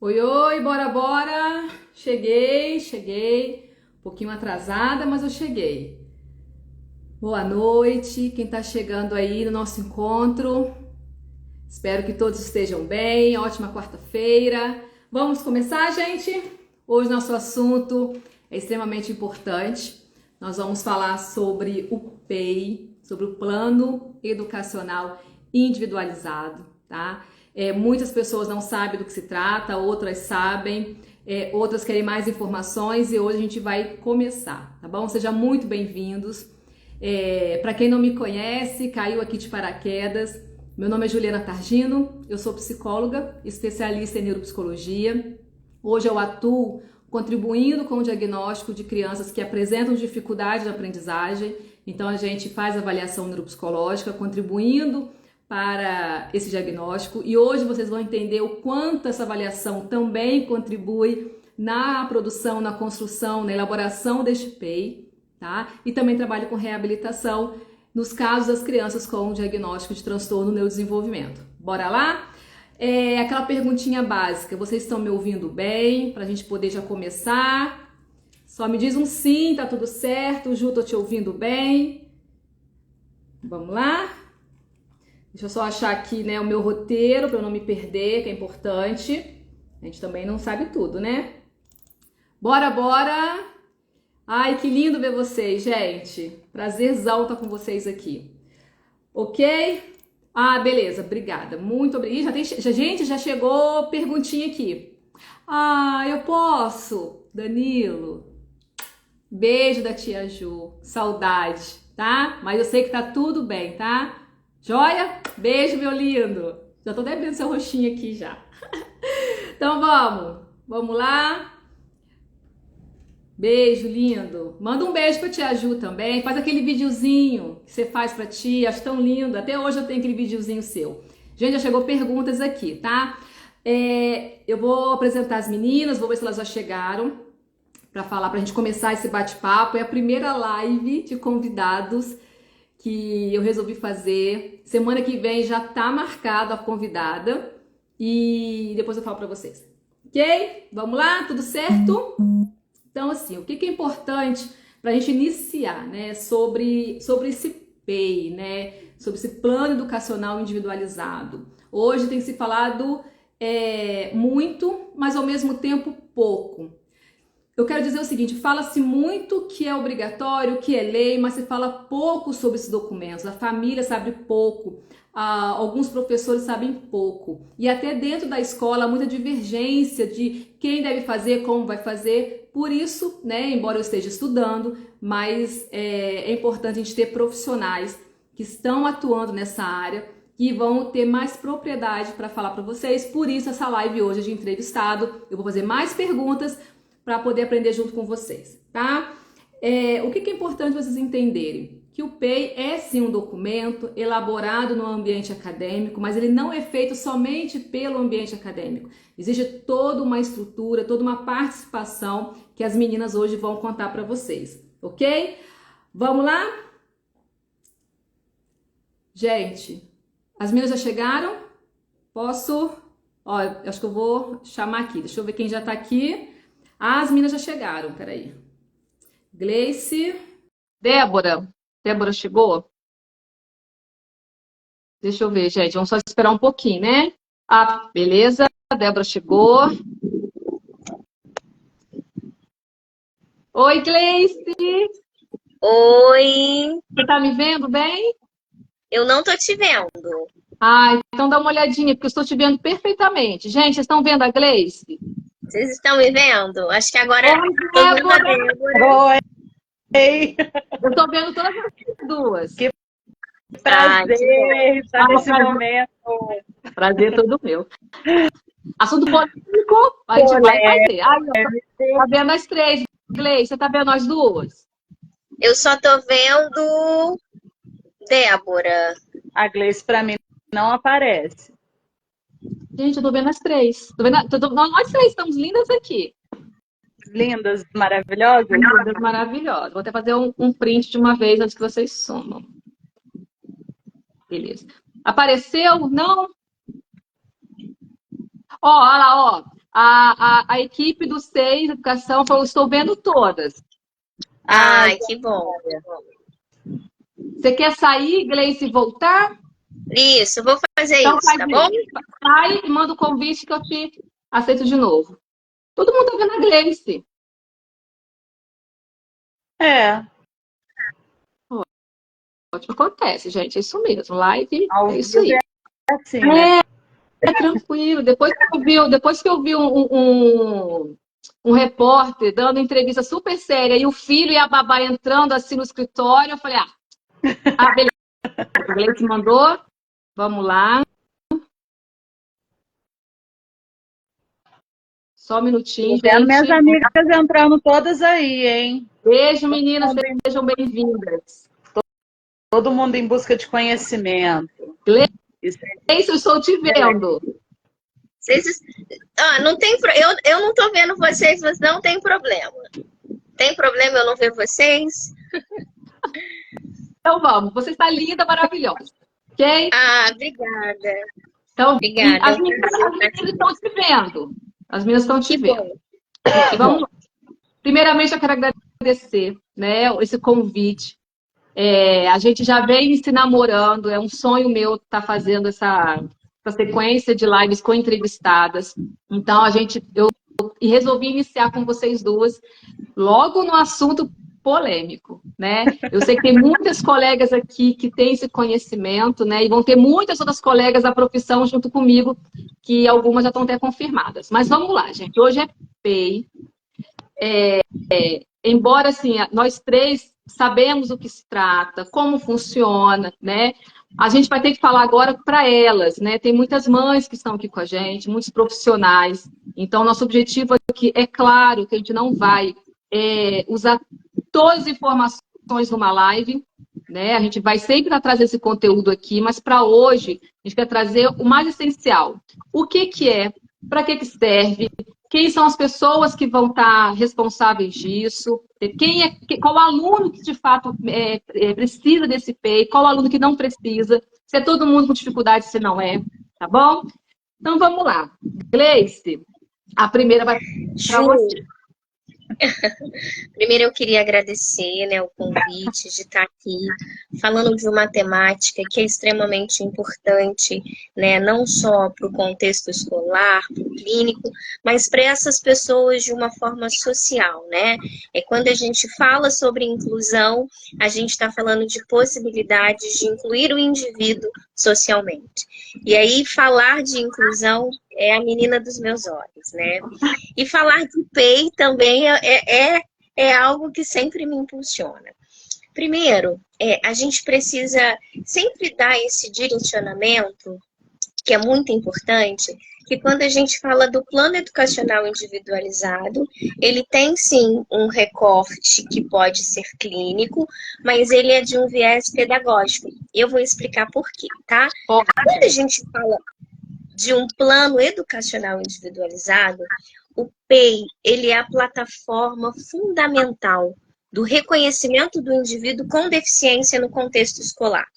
Oi, oi, bora, bora! Cheguei. Um pouquinho atrasada, mas eu cheguei. Boa noite, quem tá chegando aí no nosso encontro. Espero que todos estejam bem. Ótima quarta-feira. Vamos começar, gente? Hoje nosso assunto é extremamente importante. Nós vamos falar sobre o PEI, sobre o Plano Educacional Individualizado, tá? Muitas pessoas não sabem do que se trata, outras sabem, outras querem mais informações e hoje a gente vai começar, tá bom? Sejam muito bem-vindos. Para quem não me conhece, caiu aqui de paraquedas. Meu nome é Juliana Targino, eu sou psicóloga, especialista em neuropsicologia. Hoje eu atuo contribuindo com o diagnóstico de crianças que apresentam dificuldade na aprendizagem. Então a gente faz avaliação neuropsicológica, contribuindo para esse diagnóstico. E hoje vocês vão entender o quanto essa avaliação também contribui na produção, na construção, na elaboração deste PEI, tá? E também trabalho com reabilitação nos casos das crianças com diagnóstico de transtorno no neurodesenvolvimento. Bora lá? Aquela perguntinha básica, vocês estão me ouvindo bem? Para a gente poder já começar. Só me diz um sim, tá tudo certo. Ju, tô te ouvindo bem. Vamos lá? Deixa eu só achar aqui, né, o meu roteiro para eu não me perder, que é importante. A gente também não sabe tudo, né? Bora, bora! Ai, que lindo ver vocês, gente. Prazerzão estar com vocês aqui. Ok? Ah, beleza, obrigada. Muito obrigada. Gente, já chegou perguntinha aqui. Ah, eu posso? Danilo. Beijo da tia Ju. Saudade, tá? Mas eu sei que tá tudo bem, tá? Joia? Beijo, meu lindo. Já tô até vendo seu rostinho aqui já. Então vamos. Vamos lá. Beijo, lindo. Manda um beijo pra tia Ju também. Faz aquele videozinho que você faz pra tia. Acho tão lindo. Até hoje eu tenho aquele videozinho seu. Gente, já chegou perguntas aqui, tá? Eu vou apresentar as meninas, vou ver se elas já chegaram pra falar, pra gente começar esse bate-papo. É a primeira live de convidados que eu resolvi fazer. Semana que vem já tá marcada a convidada. E depois eu falo pra vocês. Ok? Vamos lá? Tudo certo? Então, assim, o que é importante para a gente iniciar, né, sobre esse PEI, né, sobre esse plano educacional individualizado. Hoje tem se falado muito, mas ao mesmo tempo pouco. Eu quero dizer o seguinte, fala-se muito que é obrigatório, que é lei, mas se fala pouco sobre esses documentos. A família sabe pouco, alguns professores sabem pouco. E até dentro da escola há muita divergência de quem deve fazer, como vai fazer. Por isso, né, embora eu esteja estudando, mas é importante a gente ter profissionais que estão atuando nessa área, que vão ter mais propriedade para falar para vocês. Por isso essa live hoje é de entrevistado. Eu vou fazer mais perguntas para poder aprender junto com vocês, tá? O que é importante vocês entenderem? Que o PEI é sim um documento elaborado no ambiente acadêmico, mas ele não é feito somente pelo ambiente acadêmico. Existe toda uma estrutura, toda uma participação que as meninas hoje vão contar para vocês, ok? Vamos lá? Gente, as meninas já chegaram? Posso? Ó, acho que eu vou chamar aqui. Deixa eu ver quem já tá aqui. As meninas já chegaram, peraí. Gleice. Débora. Débora chegou? Deixa eu ver, gente. Vamos só esperar um pouquinho, né? Ah, beleza. Débora chegou. Oi, Gleice. Oi, Você tá me vendo bem? eu não tô te vendo. Ah, então dá uma olhadinha, porque eu estou te vendo perfeitamente. Gente, vocês estão vendo a Gleice? Vocês estão me vendo? Acho que agora Oi, tô vendo a Débora. Débora. Oi, Eu estou vendo todas as duas. que Ai, que bom. prazer estar nesse momento. Prazer todo meu. Assunto polêmico, a gente vai fazer. Ai, tá vendo as três, Gleice? Você tá vendo as duas? Eu só tô vendo Débora. A Gleice, para mim, não aparece. Gente, eu tô vendo as três. Nós três estamos lindas aqui. Lindas, maravilhosas. Lindas, maravilhosas. Vou até fazer um print de uma vez antes que vocês somam. Beleza. Apareceu? Não? Ó, olha lá, ó. a equipe do SEI Educação falou, estou vendo todas. Ai, que bom. Você quer sair, Gleice, e voltar? Isso, vou fazer Então isso, faz tá bom? isso. Sai e manda o convite que eu te aceito de novo. Todo mundo tá vendo a Gleice. É, Ótimo, acontece, gente. É isso mesmo. Live ao é isso vivo aí. é assim, né? É tranquilo. Depois que eu vi um repórter dando entrevista super séria e o filho e a babá entrando assim no escritório, eu falei, beleza. A Gleice mandou. Vamos lá. Só um minutinho, Tô vendo minhas gente. amigas entrando todas aí, hein? Beijo, meninas. Sejam bem-vindas. Todo mundo em busca de conhecimento. Gleice, Isso eu estou te vendo. Vocês... não tem eu não tô vendo vocês, mas não tem problema. Tem problema eu não ver vocês? Então vamos. Você está linda, maravilhosa. Ok? Obrigada. Então, Obrigada. as meninas estão te vendo. As meninas estão te Que vendo. bom. E vamos lá. Primeiramente, eu quero agradecer, né, esse convite. A gente já vem se namorando, é um sonho meu estar fazendo essa sequência de lives com entrevistadas. Então, eu resolvi iniciar com vocês duas, logo no assunto polêmico, né? Eu sei que tem muitas colegas aqui que têm esse conhecimento, né? E vão ter muitas outras colegas da profissão junto comigo, que algumas já estão até confirmadas. Mas vamos lá, gente. Hoje é PEI. Embora, assim, nós três sabemos o que se trata, como funciona, né? A gente vai ter que falar agora para elas, né? Tem muitas mães que estão aqui com a gente, muitos profissionais. Então, nosso objetivo aqui é claro que a gente não vai usar todas as informações numa live, né? A gente vai sempre trazer esse conteúdo aqui, mas para hoje a gente quer trazer o mais essencial. O que é, para que serve, quem são as pessoas que vão estar responsáveis disso, qual aluno que de fato precisa desse PEI, qual aluno que não precisa, se é todo mundo com dificuldade, se não é, tá bom? Então vamos lá. Gleice, a primeira vai para você. Primeiro eu queria agradecer, né, o convite de estar aqui falando de uma temática que é extremamente importante, né, não só para o contexto escolar, para o clínico, mas para essas pessoas de uma forma social, né? Quando a gente fala sobre inclusão, a gente está falando de possibilidades de incluir o indivíduo socialmente. E aí falar de inclusão é a menina dos meus olhos, né? E falar de PEI também é algo que sempre me impulsiona. Primeiro, a gente precisa sempre dar esse direcionamento, que é muito importante, que quando a gente fala do plano educacional individualizado, ele tem sim um recorte que pode ser clínico, mas ele é de um viés pedagógico. Eu vou explicar por quê, tá? Quando a gente fala de um plano educacional individualizado, o PEI, ele é a plataforma fundamental do reconhecimento do indivíduo com deficiência no contexto escolar.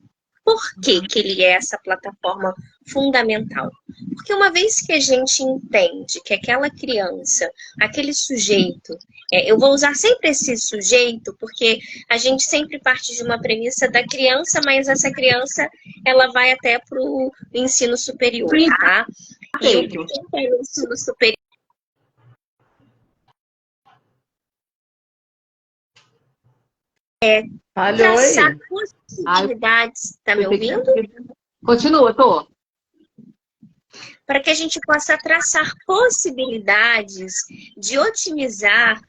Por que ele é essa plataforma fundamental? Porque uma vez que a gente entende que aquela criança, aquele sujeito, eu vou usar sempre esse sujeito, porque a gente sempre parte de uma premissa da criança, mas essa criança, ela vai até para o ensino superior, tá? E o que é o ensino superior? Traçar possibilidades. Tá me ouvindo? Continua, tô. Para que a gente possa traçar possibilidades de otimizar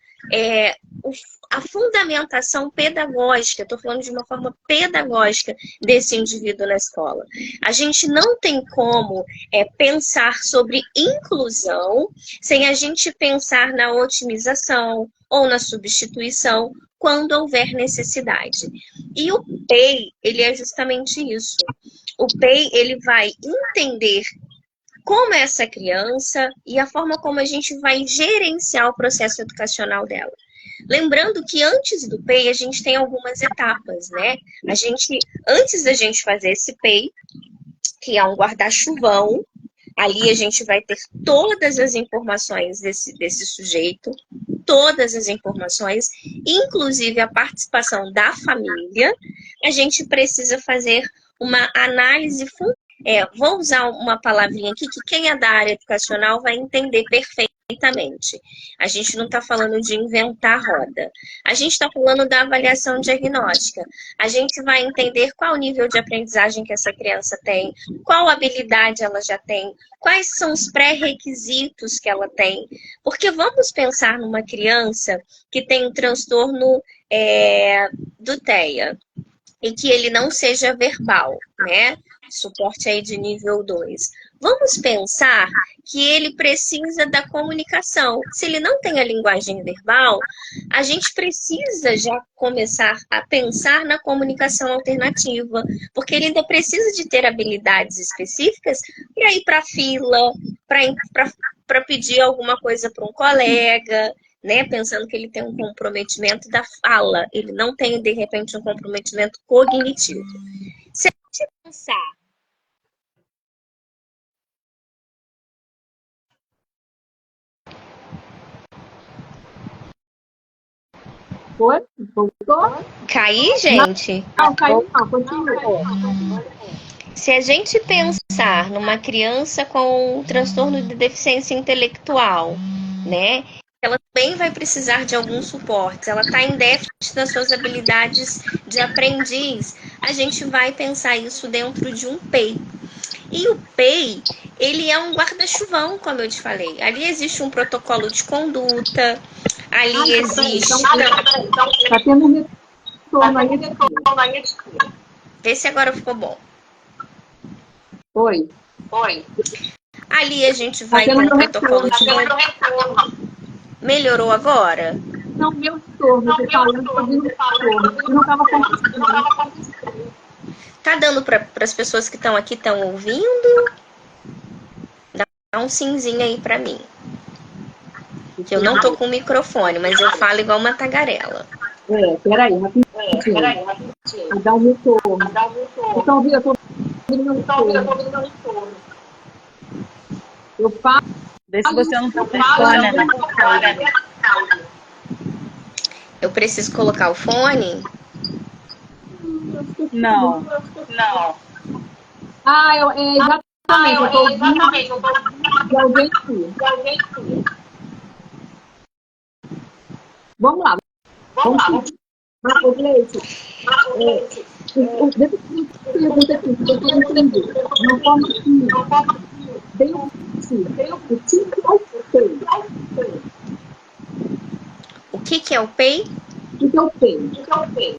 a fundamentação pedagógica, estou falando de uma forma pedagógica desse indivíduo na escola. A gente não tem como pensar sobre inclusão sem a gente pensar na otimização ou na substituição quando houver necessidade. E o PEI, ele é justamente isso. O PEI, ele vai entender como é essa criança e a forma como a gente vai gerenciar o processo educacional dela. Lembrando que antes do PEI, a gente tem algumas etapas, né? Antes da gente fazer esse PEI, que é um guarda-chuvão, Ali a gente vai ter todas as informações desse sujeito, todas as informações, inclusive a participação da família. A gente precisa fazer uma análise fundamental. Vou usar uma palavrinha aqui que quem é da área educacional vai entender perfeitamente. A gente não está falando de inventar roda. A gente está falando da avaliação diagnóstica. A gente vai entender qual o nível de aprendizagem que essa criança tem, qual habilidade ela já tem, quais são os pré-requisitos que ela tem. Porque vamos pensar numa criança que tem um transtorno do TEA e que ele não seja verbal, né? Suporte aí de nível 2. Vamos pensar que ele precisa da comunicação. Se ele não tem a linguagem verbal, a gente precisa já começar a pensar na comunicação alternativa, porque ele ainda precisa de ter habilidades específicas para ir para a fila, para pedir alguma coisa para um colega, né? Pensando que ele tem um comprometimento da fala, ele não tem, de repente, um comprometimento cognitivo. Se a gente pensar Foi? Voltou? cair, gente? Não, caiu não, continua. Se a gente pensar numa criança com transtorno de deficiência intelectual, né? Ela também vai precisar de algum suporte. Ela está em déficit das suas habilidades de aprendiz. A gente vai pensar isso dentro de um PEI. E o PEI, ele é um guarda-chuvão, como eu te falei. Ali existe um protocolo de conduta, ali existe... Tá tendo um retorno aí. Vê se agora ficou bom. Oi. Ali a gente vai ter um protocolo de conduta. Melhorou agora? Não, meu retorno, você falando sobre o retorno. Eu não estava conseguindo. Tá dando para as pessoas que estão aqui, estão ouvindo? Dá um simzinho aí para mim. Que eu não tô com o microfone, mas eu falo igual uma tagarela. Peraí, rapidinho. Dá um retorno. Então, eu tô ouvindo meu retorno. Eu falo. Vê se você não tá com fone, né? Eu preciso colocar o fone? Não. Exatamente. Eu tô ouvindo de alguém aqui. Vamos lá. Marcos Leite. Deixa eu perguntar aqui, se você entender. Não forma assim. Bem possível. O que é o PEI? O que é o PEI? O que é o PEI?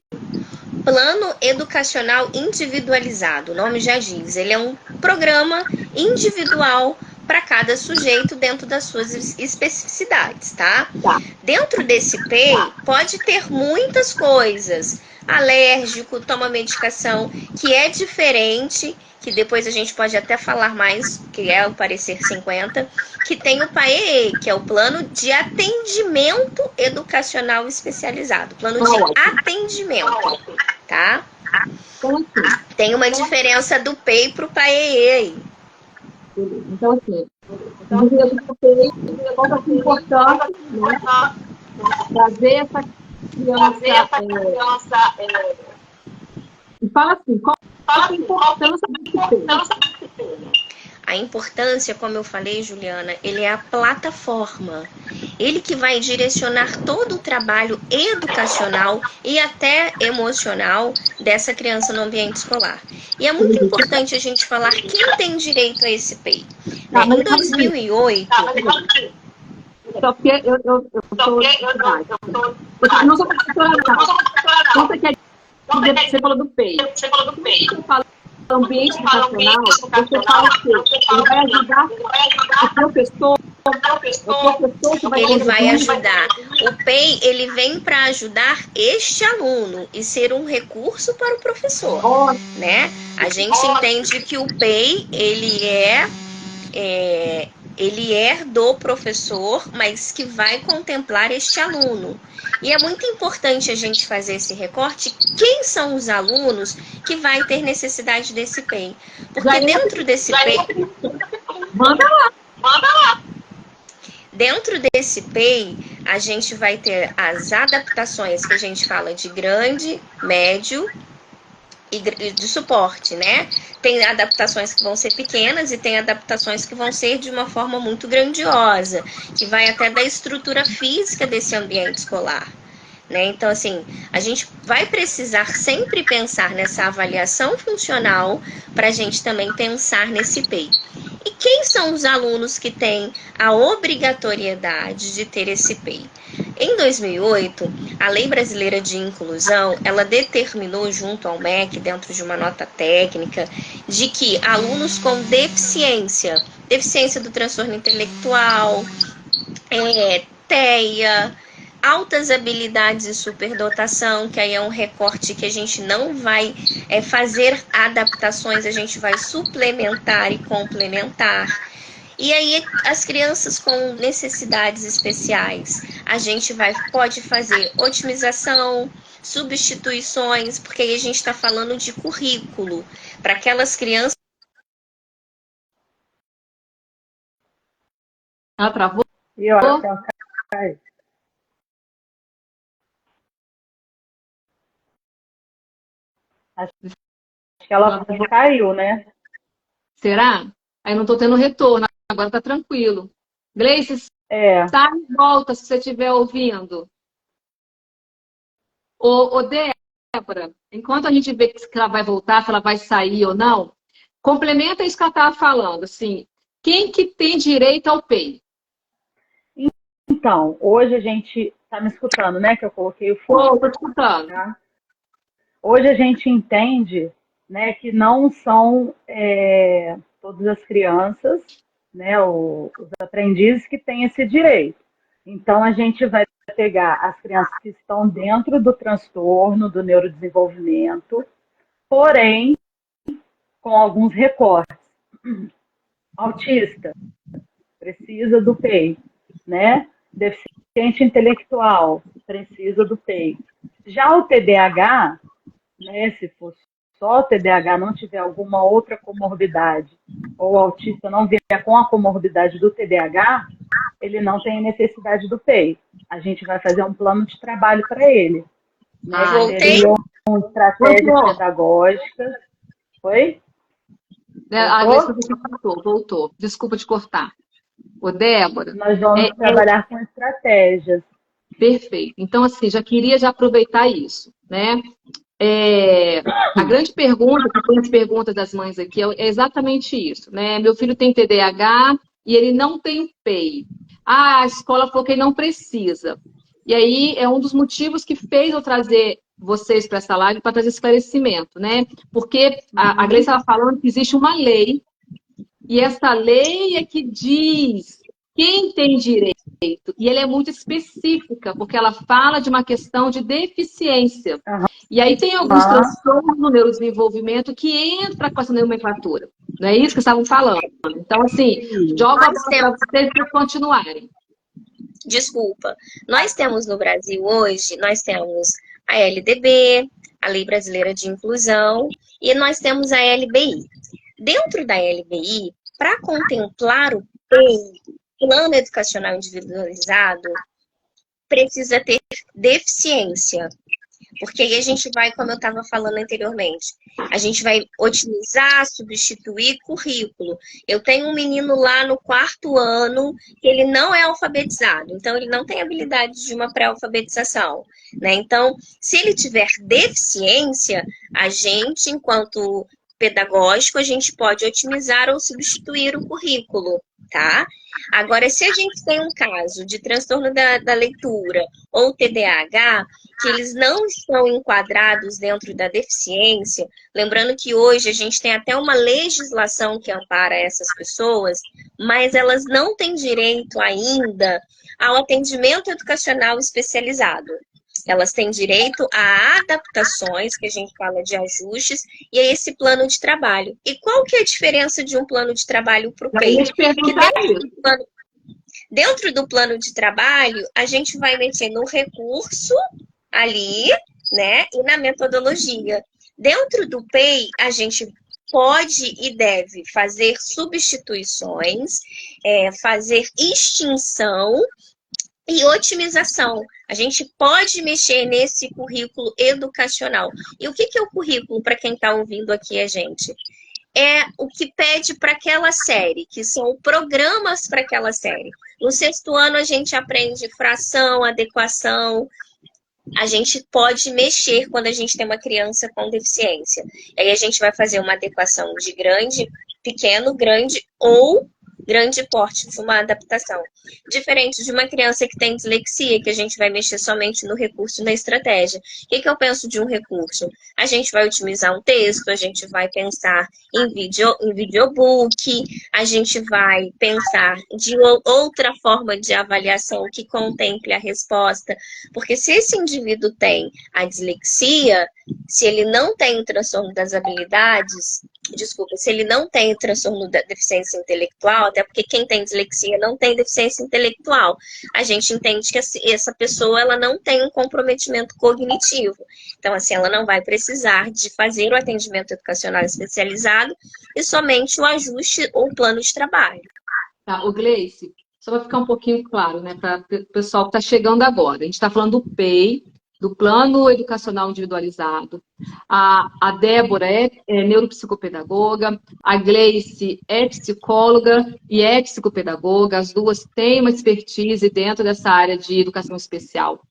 Plano Educacional Individualizado. O nome já diz. Ele é um programa individual para cada sujeito dentro das suas especificidades, tá? Dentro desse PEI, pode ter muitas coisas. Alérgico, toma medicação, que é diferente, que depois a gente pode até falar mais, que é o parecer 50, que tem o PAEE, que é o Plano de Atendimento Educacional Especializado. Plano de atendimento, tá? Tem uma diferença do PEI para o PAEE aí. Então, assim, o PEI, qual é a importância, né? Trazer essa criança. E fala assim, qual a importância desse PEI? A importância, como eu falei, Juliana, ele é a plataforma. Ele que vai direcionar todo o trabalho educacional e até emocional dessa criança no ambiente escolar. E é muito importante a gente falar quem tem direito a esse PEI. Em 2008... Só que eu não sou professora, não. Conta que você falou do PEI. Você fala ambiente educacional, você fala que ele vai ajudar o professor que vai ele vai ajudar. O PEI, ele vem para ajudar este aluno e ser um recurso para o professor, né? A gente entende que o PEI, ele é do professor, mas que vai contemplar este aluno. E é muito importante a gente fazer esse recorte. Quem são os alunos que vai ter necessidade desse PEI? Porque dentro desse PEI... Manda lá. Dentro desse PEI, a gente vai ter as adaptações que a gente fala de grande, médio e de suporte, né? Tem adaptações que vão ser pequenas e tem adaptações que vão ser de uma forma muito grandiosa, que vai até da estrutura física desse ambiente escolar. Né? Então, assim, a gente vai precisar sempre pensar nessa avaliação funcional para a gente também pensar nesse PEI. E quem são os alunos que têm a obrigatoriedade de ter esse PEI? Em 2008, a Lei Brasileira de Inclusão, ela determinou junto ao MEC, dentro de uma nota técnica, de que alunos com deficiência do transtorno intelectual, TEA, altas habilidades e superdotação, que aí é um recorte que a gente não vai fazer adaptações, a gente vai suplementar e complementar. E aí, as crianças com necessidades especiais, a gente pode fazer otimização, substituições, porque aí a gente está falando de currículo, para aquelas crianças. Ela travou? E olha, que ela caiu. Acho que ela caiu, né? Será? Aí não tô tendo retorno, agora tá tranquilo. Gleice, É. tá em volta se você estiver ouvindo. Ô, Débora, enquanto a gente vê se ela vai voltar, se ela vai sair ou não, complementa isso que ela estava falando, assim, quem que tem direito ao PEI? Então, hoje a gente tá me escutando, né? Que eu coloquei o fone. Tô te escutando. Tá? Hoje a gente entende, né, que não são todas as crianças, né, os aprendizes que têm esse direito. Então, a gente vai pegar as crianças que estão dentro do transtorno, do neurodesenvolvimento, porém, com alguns recortes. Autista, precisa do PEI, né? Deficiente intelectual, precisa do PEI. Já o TDAH, né, se for só TDAH, não tiver alguma outra comorbidade, ou o autista não vier com a comorbidade do TDAH, ele não tem necessidade do PEI. A gente vai fazer um plano de trabalho para ele. Né? Seriam estratégias pedagógicas. Oi? Voltou. Desculpa te cortar. Ô, Débora. Nós vamos trabalhar com estratégias. Perfeito. Então, assim, já queria aproveitar isso, né? A grande pergunta, que tem as perguntas das mães aqui, é exatamente isso, né? Meu filho tem TDAH e ele não tem PEI. A escola falou que ele não precisa. E aí é um dos motivos que fez eu trazer vocês para essa live, para trazer esclarecimento, né? Porque a Gleice estava falando que existe uma lei, e essa lei é que diz quem tem direito. E ela é muito específica, porque ela fala de uma questão de deficiência. E aí tem alguns transtornos no neurodesenvolvimento que entra com essa nomenclatura. Não é isso que estavam falando. Então, assim, joga a bola para vocês para continuarem. Desculpa. Nós temos no Brasil hoje, nós temos a LDB, a Lei Brasileira de Inclusão, e nós temos a LBI. Dentro da LBI, para contemplar o PEI, Plano Educacional Individualizado, precisa ter deficiência. Porque aí a gente vai, como eu estava falando anteriormente, a gente vai otimizar, substituir currículo. Eu tenho um menino lá no 4º ano que ele não é alfabetizado, então ele não tem habilidade de uma pré-alfabetização, né? Então, se ele tiver deficiência, a gente, enquanto pedagógico, a gente pode otimizar ou substituir o currículo, tá? Agora, se a gente tem um caso de transtorno da leitura ou TDAH, que eles não estão enquadrados dentro da deficiência, lembrando que hoje a gente tem até uma legislação que ampara essas pessoas, mas elas não têm direito ainda ao atendimento educacional especializado. Elas têm direito a adaptações, que a gente fala de ajustes, e a esse plano de trabalho. E qual que é a diferença de um plano de trabalho para o PEI? Dentro do plano de trabalho, a gente vai mexer no recurso ali, né, e na metodologia. Dentro do PEI, a gente pode e deve fazer substituições, fazer extinção e otimização. A gente pode mexer nesse currículo educacional. E o que é o currículo para quem está ouvindo aqui a gente? É o que pede para aquela série, que são programas para aquela série. No sexto ano, a gente aprende fração, adequação. A gente pode mexer quando a gente tem uma criança com deficiência. Aí a gente vai fazer uma adequação de grande, pequeno, grande ou grande porte, uma adaptação. Diferente de uma criança que tem dislexia, que a gente vai mexer somente no recurso e na estratégia. O que eu penso de um recurso? A gente vai otimizar um texto, a gente vai pensar em videobook, a gente vai pensar de outra forma de avaliação que contemple a resposta. Porque se esse indivíduo tem a dislexia, se ele não tem o transtorno das habilidades, se ele não tem o transtorno da deficiência intelectual, até porque quem tem dislexia não tem deficiência intelectual, a gente entende que essa pessoa ela não tem um comprometimento cognitivo. Então, assim, ela não vai precisar de fazer o atendimento educacional especializado e somente o ajuste ou plano de trabalho. Tá, o Gleice, só para ficar um pouquinho claro, né, para o pessoal que está chegando agora. A gente está falando do PEI, do Plano Educacional Individualizado. A Débora é neuropsicopedagoga, a Gleice é psicóloga e é psicopedagoga, as duas têm uma expertise dentro dessa área de educação especial.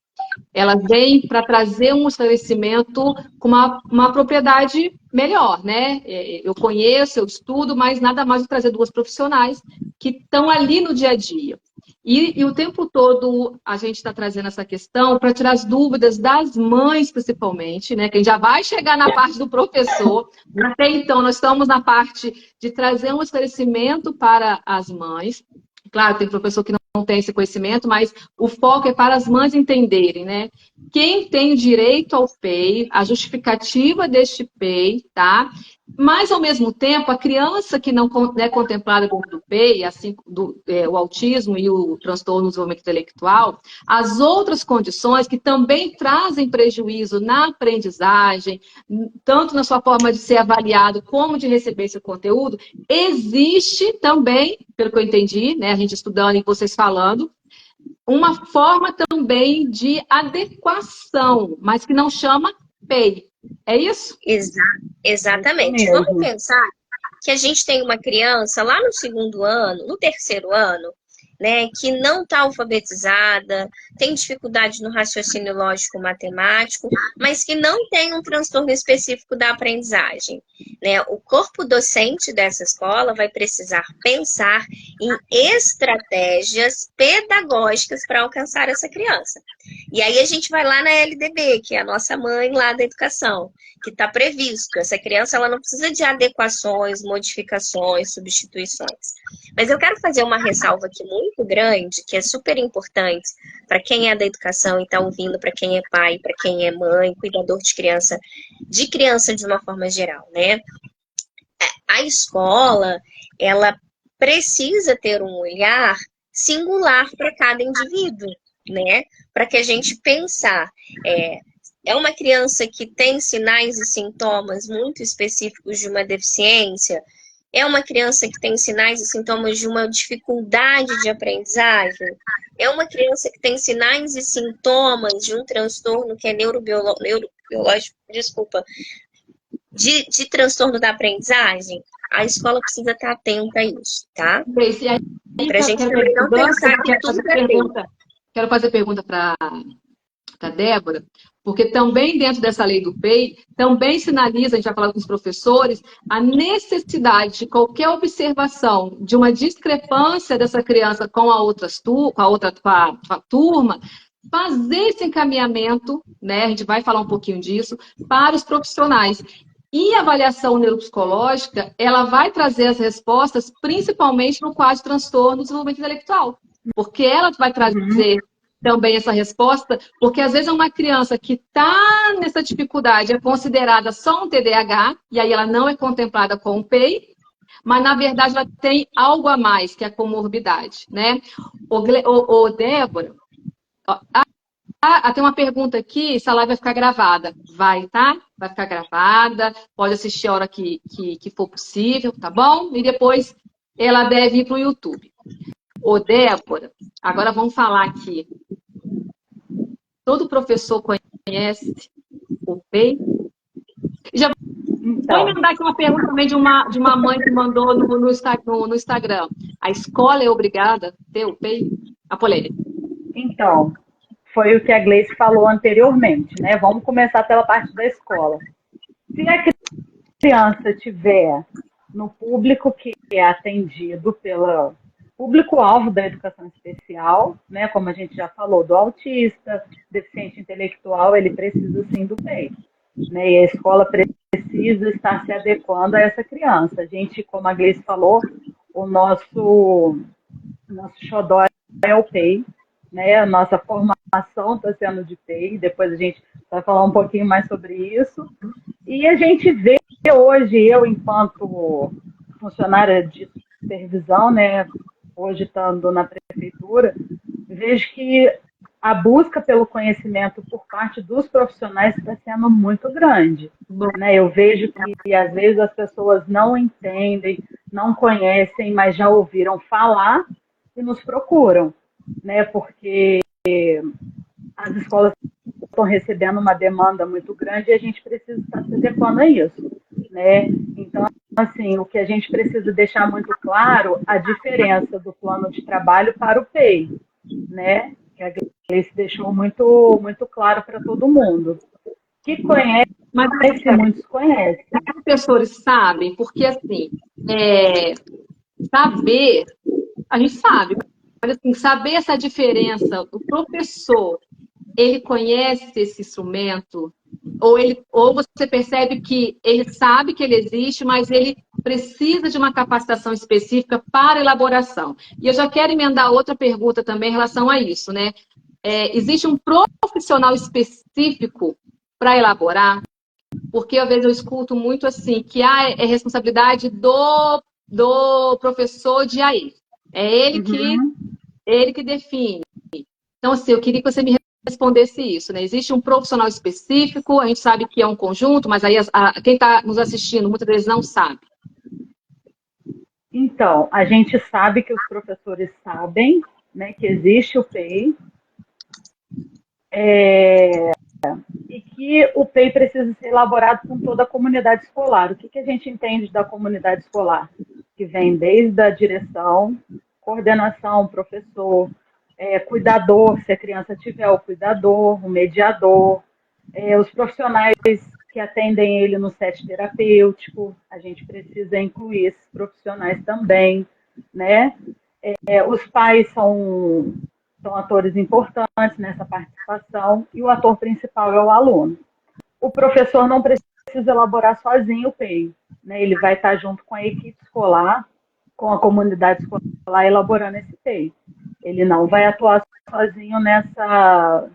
Ela vem para trazer um esclarecimento com uma propriedade melhor, né? Eu conheço, eu estudo, mas nada mais do que trazer duas profissionais que estão ali no dia a dia. E o tempo todo a gente está trazendo essa questão para tirar as dúvidas das mães, principalmente, né? Que a gente já vai chegar na parte do professor. Até então, nós estamos na parte de trazer um esclarecimento para as mães. Claro, tem professor que não tem esse conhecimento, mas o foco é para as mães entenderem, né? Quem tem direito ao PEI, a justificativa deste PEI, tá? Mas, ao mesmo tempo, a criança que não é contemplada dentro do PEI, assim, o autismo e o transtorno do desenvolvimento intelectual, as outras condições que também trazem prejuízo na aprendizagem, tanto na sua forma de ser avaliado como de receber esse conteúdo, existe também, pelo que eu entendi, né, a gente estudando e vocês falando, uma forma também de adequação, mas que não chama PEI. É isso? Exatamente. Vamos pensar que a gente tem uma criança lá no segundo ano, no terceiro ano, né, que não está alfabetizada, tem dificuldade no raciocínio lógico matemático, mas que não tem um transtorno específico da aprendizagem, né? O corpo docente dessa escola vai precisar pensar em estratégias pedagógicas para alcançar essa criança. E aí a gente vai lá na LDB, que é a nossa mãe lá da educação, que está previsto. Essa criança ela não precisa de adequações, modificações, substituições. Mas eu quero fazer uma ressalva aqui muito grande, que é super importante para quem é da educação e está ouvindo, para quem é pai, para quem é mãe, cuidador de criança de uma forma geral, né? A escola, ela precisa ter um olhar singular para cada indivíduo, né? Para que a gente pensar, é uma criança que tem sinais e sintomas muito específicos de uma deficiência? É uma criança que tem sinais e sintomas de uma dificuldade de aprendizagem? É uma criança que tem sinais e sintomas de um transtorno que é neurobiológico, de transtorno da aprendizagem? A escola precisa estar atenta a isso, tá? Para a gente também não pensar que tudo é feito. Quero fazer pergunta para a Débora, porque também dentro dessa lei do PEI, também sinaliza, a gente vai falar com os professores, a necessidade de qualquer observação de uma discrepância dessa criança com a turma, fazer esse encaminhamento, né? A gente vai falar um pouquinho disso, para os profissionais. E a avaliação neuropsicológica, ela vai trazer as respostas, principalmente no quadro de transtorno do desenvolvimento intelectual, porque ela vai trazer também essa resposta, porque às vezes é uma criança que está nessa dificuldade, é considerada só um TDAH, e aí ela não é contemplada com o PEI, mas na verdade ela tem algo a mais, que é a comorbidade, né? Débora, tem uma pergunta aqui, essa live vai ficar gravada. Vai, tá? Vai ficar gravada, pode assistir a hora que for possível, tá bom? E depois ela deve ir para o YouTube. Ô, Débora, agora vamos falar aqui. Todo professor conhece o PEI? Já vou emendar aqui uma pergunta também de uma mãe que mandou no Instagram. A escola é obrigada a ter o PEI? A polêmica. Então, foi o que a Gleice falou anteriormente, né? Vamos começar pela parte da escola. Se a criança tiver no público que é atendido pelo público-alvo da educação especial, né? Como a gente já falou, do autista, deficiente intelectual, ele precisa sim do PEI, né? E a escola precisa estar se adequando a essa criança. A gente, como a Gleice falou, o nosso xodó é o PEI, né? A nossa formação está sendo de PEI, depois a gente vai falar um pouquinho mais sobre isso. E a gente vê hoje, eu enquanto funcionária de supervisão, né, hoje estando na prefeitura, vejo que a busca pelo conhecimento por parte dos profissionais está sendo muito grande, né? Eu vejo que às vezes as pessoas não entendem, não conhecem, mas já ouviram falar e nos procuram, né? Porque as escolas estão recebendo uma demanda muito grande e a gente precisa estar se adequando a isso, né? Então, assim, o que a gente precisa deixar muito claro, a diferença do plano de trabalho para o PEI, né? Que a Gleice deixou muito, muito claro para todo mundo. Que conhece, Mas muitos conhecem. os professores sabem, porque assim, saber, a gente sabe, mas assim, saber essa diferença, o professor, ele conhece esse instrumento, ou você percebe que ele sabe que ele existe, mas ele precisa de uma capacitação específica para elaboração. E eu já quero emendar outra pergunta também em relação a isso, né? Existe um profissional específico para elaborar? Porque às vezes eu escuto muito assim, que é responsabilidade do professor de AI. É ele que define. Então, assim, eu queria que você me respondesse isso, né? Existe um profissional específico, a gente sabe que é um conjunto, mas aí quem está nos assistindo muitas vezes não sabe. Então, a gente sabe que os professores sabem, né, que existe o PEI, e que o PEI precisa ser elaborado com toda a comunidade escolar. O que a gente entende da comunidade escolar? Que vem desde a direção, coordenação, professor, cuidador, se a criança tiver o cuidador, o mediador, os profissionais que atendem ele no set terapêutico, a gente precisa incluir esses profissionais também, né? Os pais são atores importantes nessa participação e o ator principal é o aluno. O professor não precisa elaborar sozinho o PEI, né? Ele vai estar junto com a equipe escolar, com a comunidade escolar, elaborando esse PEI. Ele não vai atuar sozinho nessa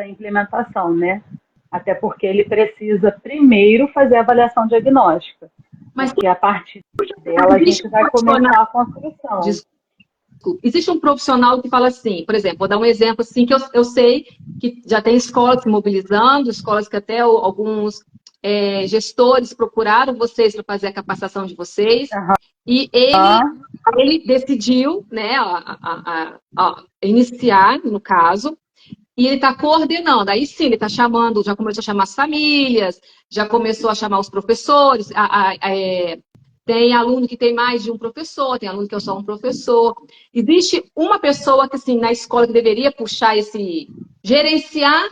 implementação, né? Até porque ele precisa primeiro fazer a avaliação diagnóstica. Mas porque a partir dela a gente vai começar a construção. Existe um profissional que fala assim, por exemplo, vou dar um exemplo assim, que eu sei que já tem escolas se mobilizando, escolas que até alguns gestores procuraram vocês para fazer a capacitação de vocês, e ele decidiu, né, iniciar, no caso, e ele está coordenando. Aí sim, ele está chamando, já começou a chamar as famílias, já começou a chamar os professores, tem aluno que tem mais de um professor, tem aluno que é só um professor. Existe uma pessoa que, assim, na escola que deveria puxar gerenciar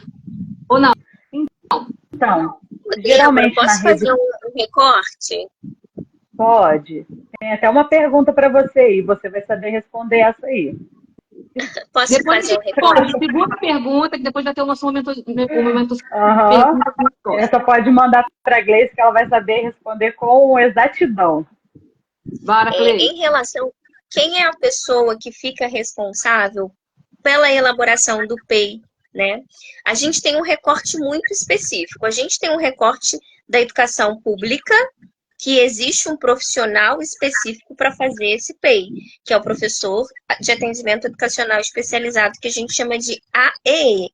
ou não? Então, geralmente posso fazer um recorte? Pode. Tem até uma pergunta para você aí, você vai saber responder essa aí. Posso fazer um recorte? Segunda pergunta, que depois vai ter o nosso momento. Essa pode mandar para a Gleice, que ela vai saber responder com exatidão. Em relação, quem é a pessoa que fica responsável pela elaboração do PEI, né? A gente tem um recorte muito específico. A gente tem um recorte da educação pública, que existe um profissional específico para fazer esse PEI, que é o professor de atendimento educacional especializado, que a gente chama de AEE.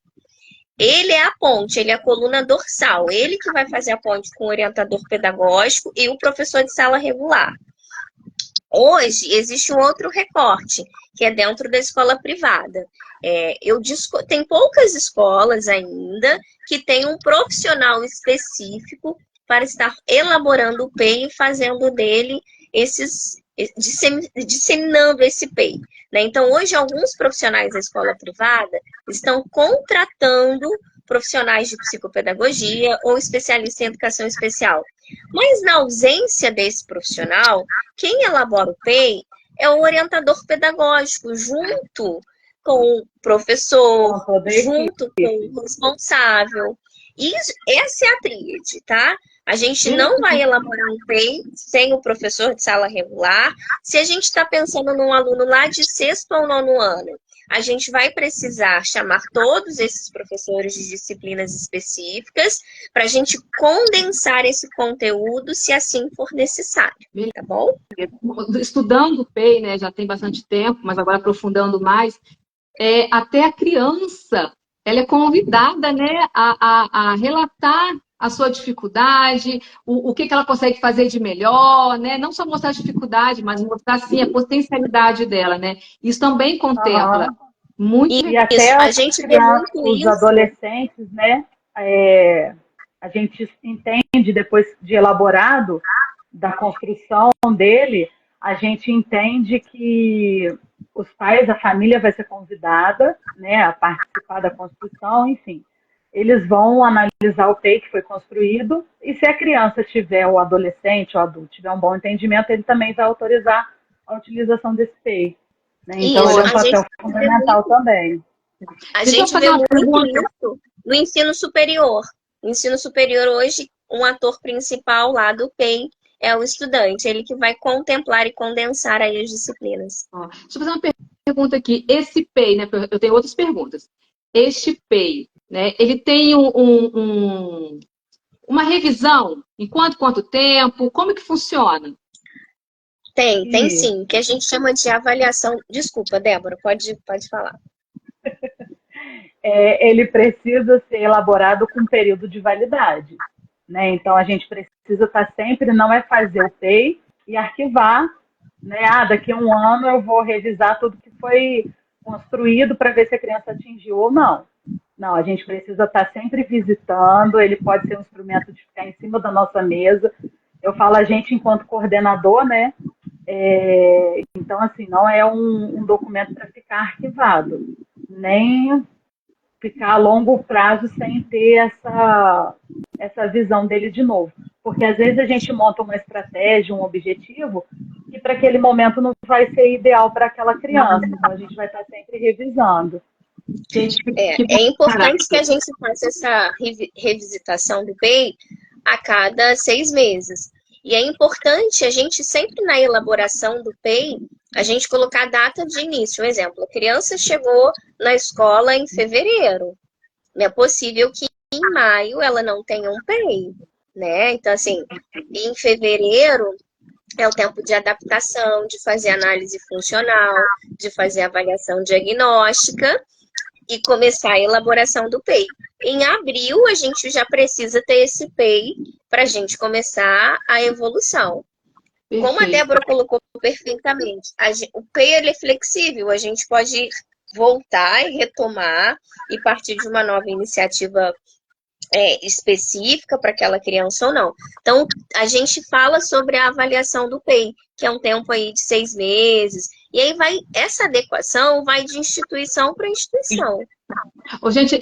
Ele é a ponte, ele é a coluna dorsal, ele que vai fazer a ponte com o orientador pedagógico e o professor de sala regular. Hoje, existe um outro recorte, que é dentro da escola privada. Tem poucas escolas ainda que têm um profissional específico para estar elaborando o PEI e fazendo dele disseminando esse PEI. Né? Então, hoje, alguns profissionais da escola privada estão contratando profissionais de psicopedagogia ou especialistas em educação especial. Mas, na ausência desse profissional, quem elabora o PEI é o orientador pedagógico, junto com o professor, junto com o responsável. E essa é a tríade, tá? A gente não vai elaborar um PEI sem o professor de sala regular. Se a gente está pensando num aluno lá de 6º ao 9º ano, a gente vai precisar chamar todos esses professores de disciplinas específicas para a gente condensar esse conteúdo, se assim for necessário, tá bom? Estudando o PEI, né, já tem bastante tempo, mas agora aprofundando mais, até a criança, ela é convidada, né, a relatar a sua dificuldade, o que ela consegue fazer de melhor, né? Não só mostrar a dificuldade, mas mostrar, sim, a potencialidade dela, né? Isso também contempla muito. E até a gente vê muito os adolescentes, né? A gente entende, depois de elaborado, da construção dele, a gente entende que os pais, a família vai ser convidada, né, a participar da construção, enfim. Eles vão analisar o PEI que foi construído e se a criança tiver, o adolescente ou adulto, tiver um bom entendimento, ele também vai autorizar a utilização desse PEI. Né? Então, ele é um papel fundamental também. A gente vê muito isso no ensino superior. No ensino superior, hoje, um ator principal lá do PEI é o estudante, ele que vai contemplar e condensar aí as disciplinas. Deixa eu fazer uma pergunta aqui. Esse PEI, né? Eu tenho outras perguntas. Este PEI, né? Ele tem uma revisão? Em quanto tempo? Como que funciona? Tem sim, que a gente chama de avaliação. Desculpa, Débora, pode falar. Ele precisa ser elaborado com período de validade. Né? Então, a gente precisa estar sempre, não é fazer o PEI e arquivar, né? Daqui a um ano eu vou revisar tudo que foi construído para ver se a criança atingiu ou não. Não, a gente precisa estar sempre visitando, ele pode ser um instrumento de ficar em cima da nossa mesa. Eu falo a gente enquanto coordenador, né? Então, assim, não é um documento para ficar arquivado, nem ficar a longo prazo sem ter essa visão dele de novo. Porque às vezes a gente monta uma estratégia, um objetivo, e para aquele momento não vai ser ideal para aquela criança. Então a gente vai estar sempre revisando. É importante que a gente faça essa revisitação do PEI a cada 6 meses. E é importante a gente sempre na elaboração do PEI, a gente colocar a data de início. Um exemplo, a criança chegou na escola em fevereiro. É possível que em maio ela não tenha um PEI, né? Então, assim, em fevereiro é o tempo de adaptação, de fazer análise funcional, de fazer avaliação diagnóstica e começar a elaboração do PEI. Em abril, a gente já precisa ter esse PEI para a gente começar a evolução. Perfeito. Como a Débora colocou perfeitamente, o PEI ele é flexível, a gente pode voltar e retomar e partir de uma nova iniciativa específica para aquela criança ou não. Então, a gente fala sobre a avaliação do PEI, que é um tempo aí de 6 meses, e aí essa adequação vai de instituição para instituição. Gente,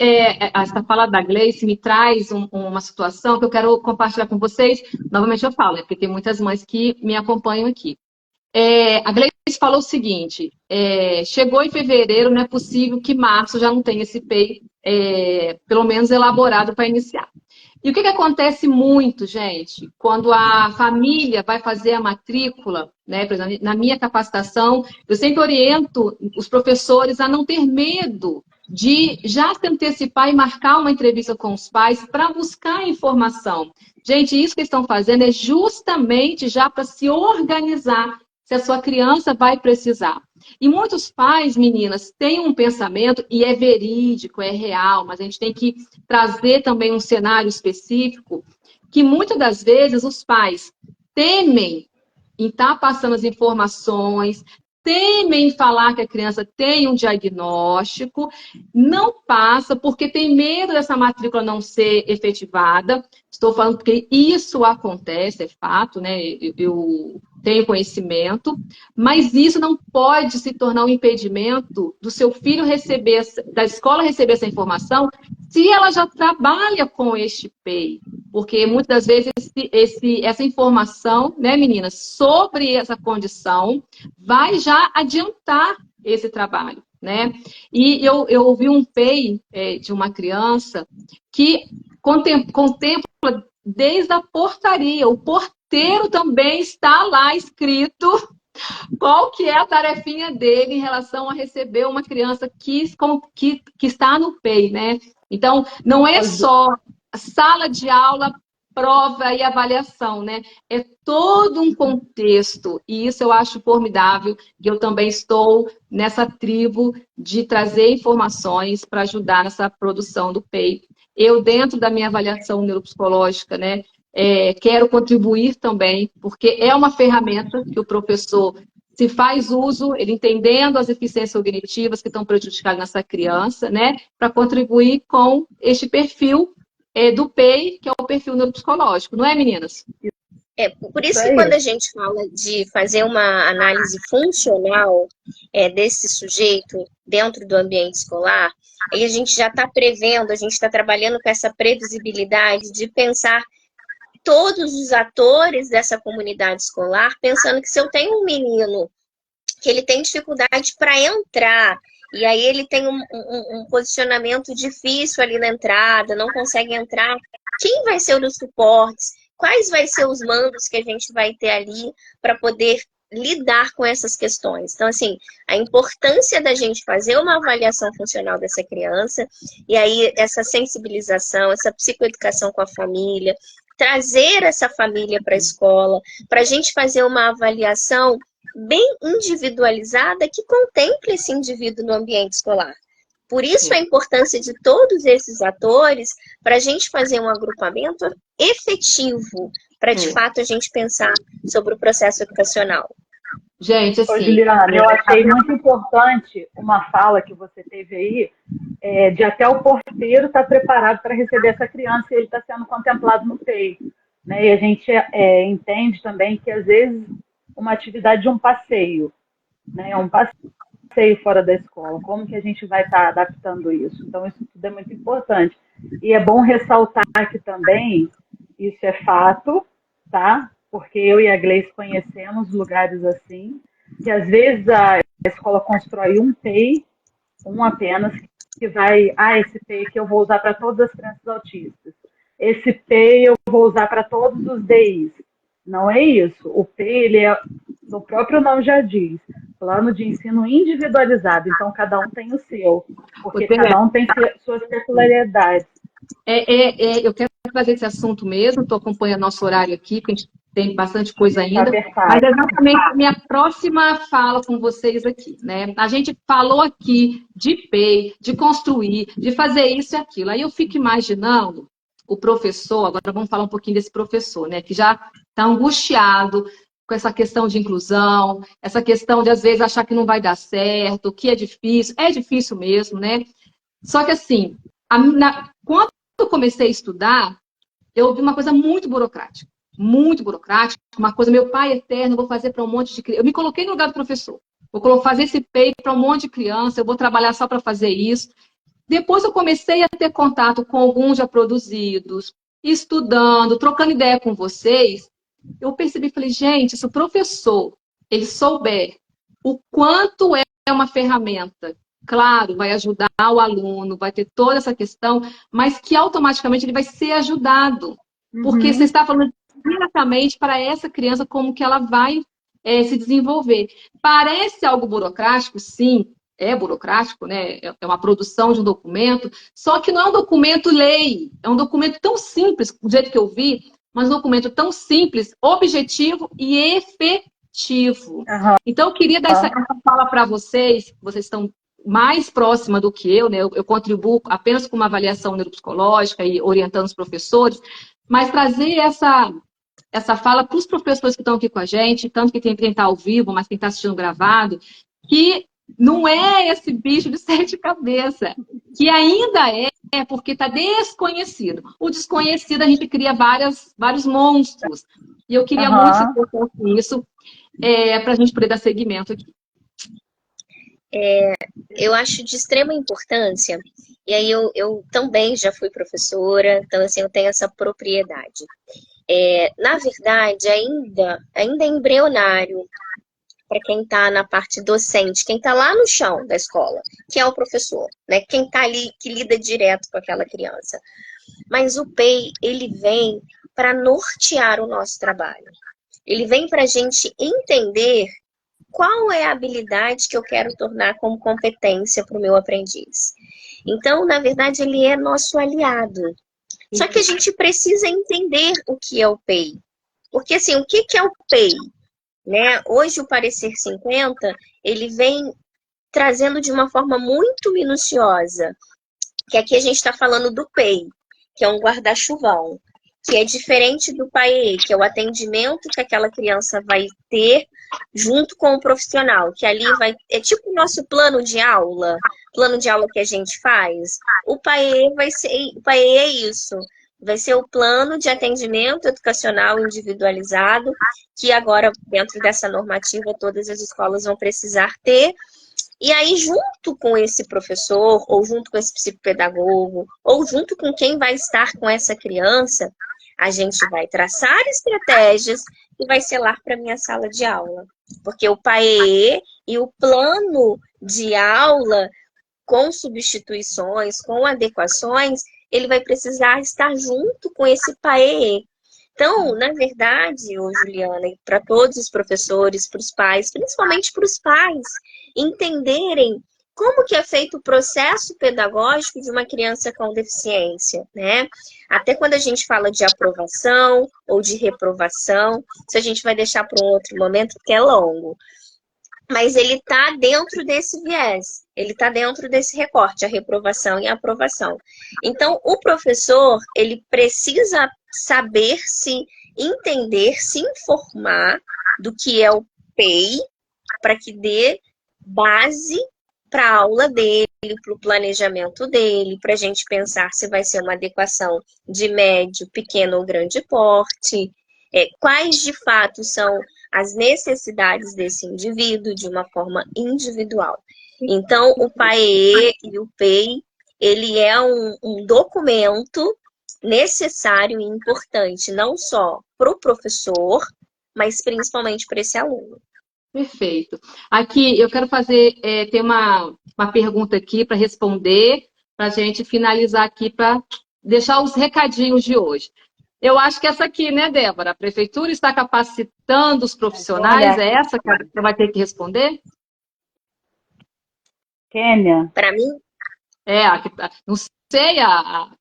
essa fala da Gleice me traz uma situação que eu quero compartilhar com vocês. Novamente eu falo, porque tem muitas mães que me acompanham aqui. A Gleice falou o seguinte, chegou em fevereiro, não é possível que março já não tenha esse PEI, pelo menos elaborado para iniciar. E o que acontece muito, gente, quando a família vai fazer a matrícula, né, por exemplo, na minha capacitação, eu sempre oriento os professores a não ter medo de já se antecipar e marcar uma entrevista com os pais para buscar informação. Gente, isso que estão fazendo é justamente já para se organizar se a sua criança vai precisar. E muitos pais, meninas, têm um pensamento, e é verídico, é real, mas a gente tem que trazer também um cenário específico, que muitas das vezes os pais temem em estar passando as informações, temem em falar que a criança tem um diagnóstico, não passa porque tem medo dessa matrícula não ser efetivada. Estou falando porque isso acontece, é fato, né? Eu tenho conhecimento, mas isso não pode se tornar um impedimento do seu filho receber, da escola receber essa informação, se ela já trabalha com este PEI. Porque muitas das vezes essa informação, né, meninas, sobre essa condição vai já adiantar esse trabalho, né? E eu ouvi um PEI de uma criança que contempla desde a portaria. O porteiro também está lá escrito qual que é a tarefinha dele em relação a receber uma criança que está no PEI, né? Então, não é só sala de aula, prova e avaliação, né? É todo um contexto, e isso eu acho formidável, e eu também estou nessa tribo de trazer informações para ajudar nessa produção do PEI. Eu, dentro da minha avaliação neuropsicológica, né, quero contribuir também, porque é uma ferramenta que o professor se faz uso, ele entendendo as deficiências cognitivas que estão prejudicadas nessa criança, né, para contribuir com este perfil do PEI, que é o perfil neuropsicológico, não é, meninas? Por isso que quando a gente fala de fazer uma análise funcional desse sujeito dentro do ambiente escolar, aí a gente já está prevendo, a gente está trabalhando com essa previsibilidade de pensar todos os atores dessa comunidade escolar, pensando que se eu tenho um menino que ele tem dificuldade para entrar, e aí ele tem um posicionamento difícil ali na entrada, não consegue entrar, quem vai ser os suportes? Quais vai ser os mandos que a gente vai ter ali para poder lidar com essas questões? Então, assim, a importância da gente fazer uma avaliação funcional dessa criança, e aí essa sensibilização, essa psicoeducação com a família, trazer essa família para a escola, para a gente fazer uma avaliação bem individualizada que contemple esse indivíduo no ambiente escolar. Por isso a importância de todos esses atores para a gente fazer um agrupamento efetivo, para de fato a gente pensar sobre o processo educacional. Gente, assim... Ô, Juliana, eu achei muito importante uma fala que você teve aí, de até o porteiro estar preparado para receber essa criança e ele está sendo contemplado no PEI. Né? E a gente entende também que, às vezes, uma atividade de um passeio, né? Um passeio fora da escola, como que a gente vai estar adaptando isso? Então, isso tudo é muito importante. E é bom ressaltar que também, isso é fato, tá? Porque eu e a Gleice conhecemos lugares assim, que às vezes a escola constrói um PEI, um apenas, que vai, esse PEI que eu vou usar para todas as crianças autistas. Esse PEI eu vou usar para todos os DIs. Não é isso. O PEI, ele o próprio nome já diz, plano de ensino individualizado. Então, cada um tem o seu, porque cada um tem suas peculiaridades. Eu quero fazer esse assunto mesmo, estou acompanhando nosso horário aqui, porque a gente tem bastante coisa ainda, mas é exatamente a minha próxima fala com vocês aqui, né? A gente falou aqui de PEI, de construir, de fazer isso e aquilo. Aí eu fico imaginando o professor, agora vamos falar um pouquinho desse professor, né? Que já está angustiado com essa questão de inclusão, essa questão de, às vezes, achar que não vai dar certo, que é difícil mesmo, né? Só que, assim, quando eu comecei a estudar, eu vi uma coisa muito burocrática, uma coisa, meu pai eterno, eu vou fazer para um monte de criança. Eu me coloquei no lugar do professor, vou fazer esse PEI para um monte de criança, eu vou trabalhar só para fazer isso. Depois eu comecei a ter contato com alguns já produzidos, estudando, trocando ideia com vocês, eu percebi, falei, gente, se o professor, ele souber o quanto é uma ferramenta, claro, vai ajudar o aluno, vai ter toda essa questão, mas que automaticamente ele vai ser ajudado. Porque você está falando diretamente para essa criança como que ela vai se desenvolver. Parece algo burocrático, sim, é burocrático, né? É uma produção de um documento, só que não é um documento lei, é um documento tão simples, do jeito que eu vi, mas um documento tão simples, objetivo e efetivo. Aham. Então, eu queria dar essa fala para vocês, vocês estão mais próxima do que eu, né? Eu contribuo apenas com uma avaliação neuropsicológica e orientando os professores, mas trazer essa fala para os professores que estão aqui com a gente, tanto que tem quem está ao vivo, mas quem está assistindo gravado, que não é esse bicho de sete cabeças, que ainda é porque está desconhecido. O desconhecido a gente cria vários monstros. E eu queria muito se focar nisso para a gente poder dar seguimento aqui. Eu acho de extrema importância, e aí eu também já fui professora, então assim, eu tenho essa propriedade. Na verdade, ainda é embrionário para quem está na parte docente, quem está lá no chão da escola, que é o professor, né? Quem está ali, que lida direto com aquela criança. Mas o PEI, ele vem para nortear o nosso trabalho. Ele vem para a gente entender qual é a habilidade que eu quero tornar como competência para o meu aprendiz. Então, na verdade, ele é nosso aliado. Só que a gente precisa entender o que é o PEI. Porque, assim, o que é o PEI? Né? Hoje, o Parecer 50, ele vem trazendo de uma forma muito minuciosa, que aqui a gente está falando do PEI, que é um guarda-chuvão, que é diferente do PAE, que é o atendimento que aquela criança vai ter junto com o profissional, que ali é tipo o nosso plano de aula que a gente faz. O PAE é isso, vai ser o plano de atendimento educacional individualizado, que agora, dentro dessa normativa, todas as escolas vão precisar ter. E aí, junto com esse professor, ou junto com esse psicopedagogo, ou junto com quem vai estar com essa criança, a gente vai traçar estratégias e vai selar para a minha sala de aula. Porque o PAE e o plano de aula, com substituições, com adequações, ele vai precisar estar junto com esse PAE. Então, na verdade, Juliana, e para todos os professores, para os pais, principalmente para os pais, entenderem como que é feito o processo pedagógico de uma criança com deficiência, né? Até quando a gente fala de aprovação ou de reprovação, isso a gente vai deixar para um outro momento, porque é longo. Mas ele está dentro desse viés, ele está dentro desse recorte, a reprovação e a aprovação. Então, o professor, ele precisa saber se entender, se informar do que é o PEI, para que dê base para a aula dele, para o planejamento dele, para a gente pensar se vai ser uma adequação de médio, pequeno ou grande porte, quais de fato são as necessidades desse indivíduo de uma forma individual. Então, o PAE e o PEI, ele é um documento necessário e importante, não só para o professor, mas principalmente para esse aluno. Perfeito. Aqui, eu quero fazer, tem uma pergunta aqui para responder, para a gente finalizar aqui, para deixar os recadinhos de hoje. Eu acho que essa aqui, né, Débora? A prefeitura está capacitando os profissionais? É essa que você vai ter que responder? Kênia? Para mim? Não sei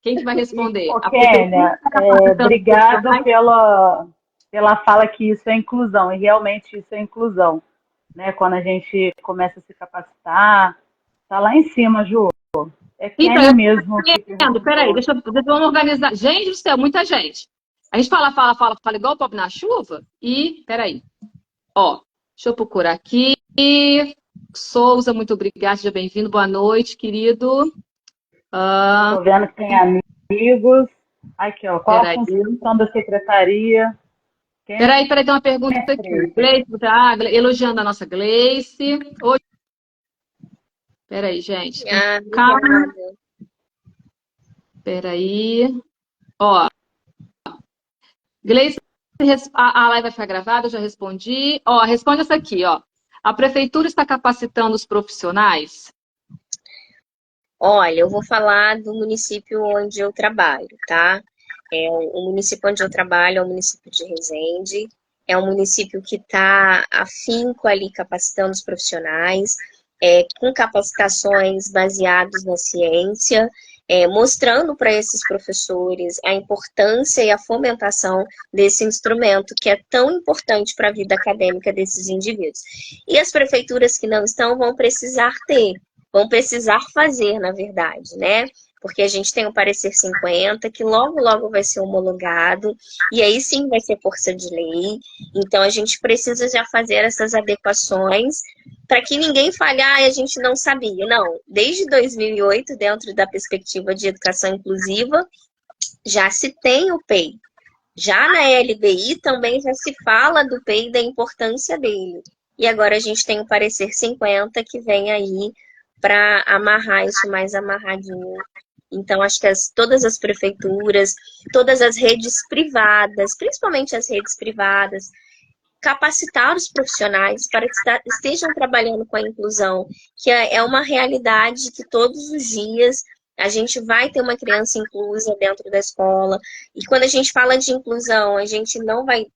quem que vai responder. Kênia, obrigada pela fala que isso é inclusão, e realmente isso é inclusão. Né? Quando a gente começa a se capacitar, tá lá em cima, Ju. É Kênia mesmo. Peraí, deixa eu organizar. Gente do céu, muita gente. A gente fala igual o Pop na chuva e, peraí. Ó, deixa eu procurar aqui. Souza, muito obrigada, seja bem-vindo. Boa noite, querido. Tô vendo que tem amigos. Aqui, ó. Qual a função da secretaria? Peraí, tem uma pergunta aqui. Gleice, elogiando a nossa Gleice. Oi. Peraí, gente. Calma. Peraí. Ó. Gleice, a live vai ficar gravada, eu já respondi. Ó, responde essa aqui, ó. A prefeitura está capacitando os profissionais? Olha, eu vou falar do município onde eu trabalho, tá? O município onde eu trabalho é o município de Resende. É um município que está afinco ali capacitando os profissionais, com capacitações baseadas na ciência. mostrando para esses professores a importância e a fomentação desse instrumento que é tão importante para a vida acadêmica desses indivíduos. E as prefeituras que não estão vão precisar fazer, na verdade, né? Porque a gente tem o parecer 50, que logo, logo vai ser homologado, e aí sim vai ser força de lei. Então, a gente precisa já fazer essas adequações para que ninguém fale, a gente não sabia. Não, desde 2008, dentro da perspectiva de educação inclusiva, já se tem o PEI. Já na LBI também já se fala do PEI e da importância dele. E agora a gente tem o parecer 50 que vem aí para amarrar isso mais amarradinho. Então, acho que todas as prefeituras, todas as redes privadas, principalmente as redes privadas, capacitar os profissionais para que estejam trabalhando com a inclusão, que é uma realidade que todos os dias a gente vai ter uma criança inclusa dentro da escola. E quando a gente fala de inclusão, a gente não vai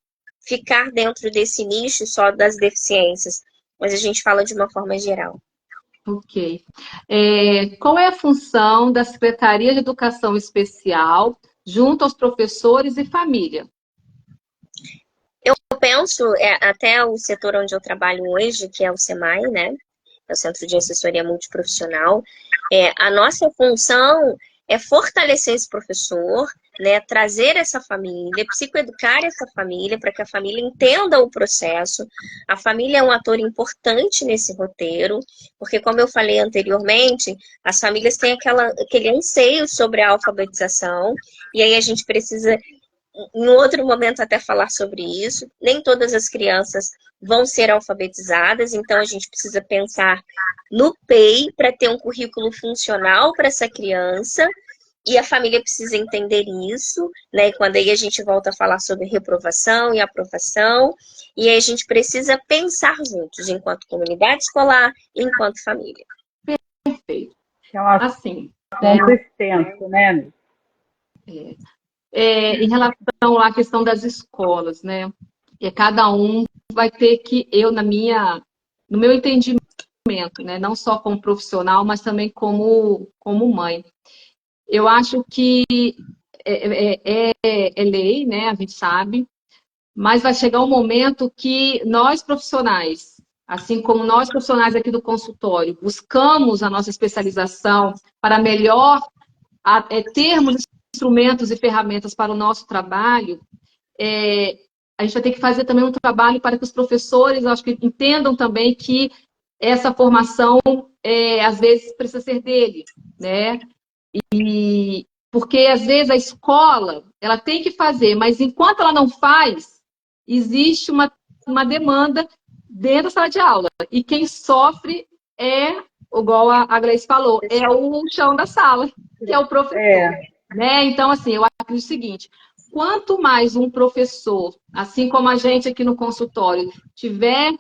ficar dentro desse nicho só das deficiências, mas a gente fala de uma forma geral. Ok. Qual é a função da Secretaria de Educação Especial junto aos professores e família? Eu penso, até o setor onde eu trabalho hoje, que é o SEMAI, né? É o Centro de Assessoria Multiprofissional. A nossa função é fortalecer esse professor, né, trazer essa família, psicoeducar essa família, para que a família entenda o processo. A família é um ator importante nesse roteiro, porque, como eu falei anteriormente, as famílias têm aquele anseio sobre a alfabetização, e aí a gente precisa, em outro momento, até falar sobre isso. Nem todas as crianças vão ser alfabetizadas, então a gente precisa pensar no PEI para ter um currículo funcional para essa criança, e a família precisa entender isso, né? E quando aí a gente volta a falar sobre reprovação e aprovação, e aí a gente precisa pensar juntos, enquanto comunidade escolar e enquanto família. Perfeito. É um Assim, assunto extenso, né? Em relação à questão das escolas, né? Cada um vai ter que, no meu entendimento, né? Não só como profissional, mas também como mãe. Eu acho que é lei, né? A gente sabe, mas vai chegar um momento que nós profissionais, assim como nós profissionais aqui do consultório, buscamos a nossa especialização para melhor termos instrumentos e ferramentas para o nosso trabalho. A gente vai ter que fazer também um trabalho para que os professores, acho que entendam também que essa formação, às vezes, precisa ser dele, né? Porque, às vezes, a escola, ela tem que fazer, mas enquanto ela não faz, existe uma demanda dentro da sala de aula. E quem sofre igual a Gleice falou, é o chão da sala, que é o professor. Né? Então, assim, eu acredito o seguinte, quanto mais um professor, assim como a gente aqui no consultório, tiver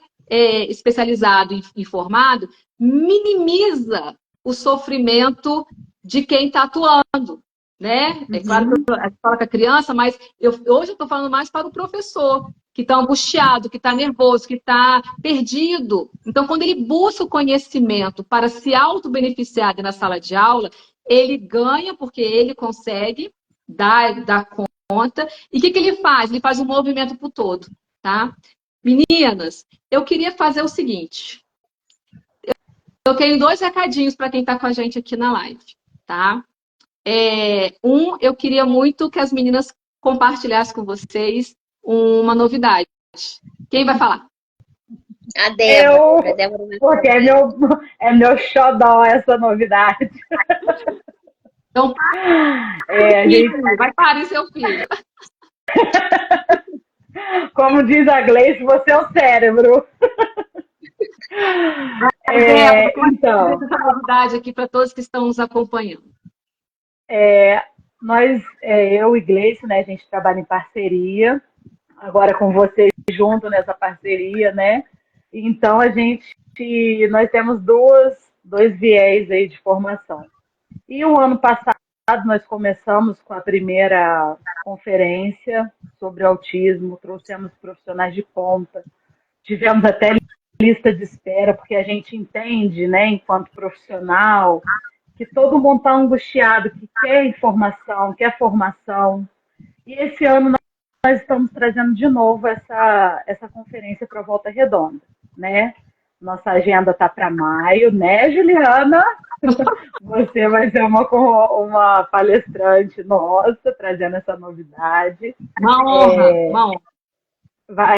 especializado e formado, minimiza o sofrimento de quem está atuando, né? É claro que eu falo com a criança, mas hoje eu estou falando mais para o professor, que está angustiado, que está nervoso, que está perdido. Então, quando ele busca o conhecimento para se auto-beneficiar na sala de aula, ele ganha porque ele consegue dar conta. E o que ele faz? Ele faz um movimento para o todo, tá? Meninas, eu queria fazer o seguinte. Eu tenho 2 recadinhos para quem está com a gente aqui na live, tá? Eu queria muito que as meninas compartilhassem com vocês uma novidade. Quem vai falar? A Débora. Porque é meu xodó essa novidade. Então, vai parir seu filho. Como diz a Gleice, você é o cérebro. Então, essa novidade aqui para todos que estão nos acompanhando. Eu e Gleice, né, a gente trabalha em parceria, agora com vocês junto nessa parceria, né? Então nós temos dois viés aí de formação. E o ano passado nós começamos com a primeira conferência sobre autismo, trouxemos profissionais de ponta, tivemos até lista de espera, porque a gente entende, né, enquanto profissional, que todo mundo está angustiado, que quer informação, quer formação. E esse ano nós estamos trazendo de novo essa conferência para Volta Redonda, né? Nossa agenda está para maio, né, Juliana? Você vai ser uma palestrante nossa, trazendo essa novidade. Uma honra, uma honra.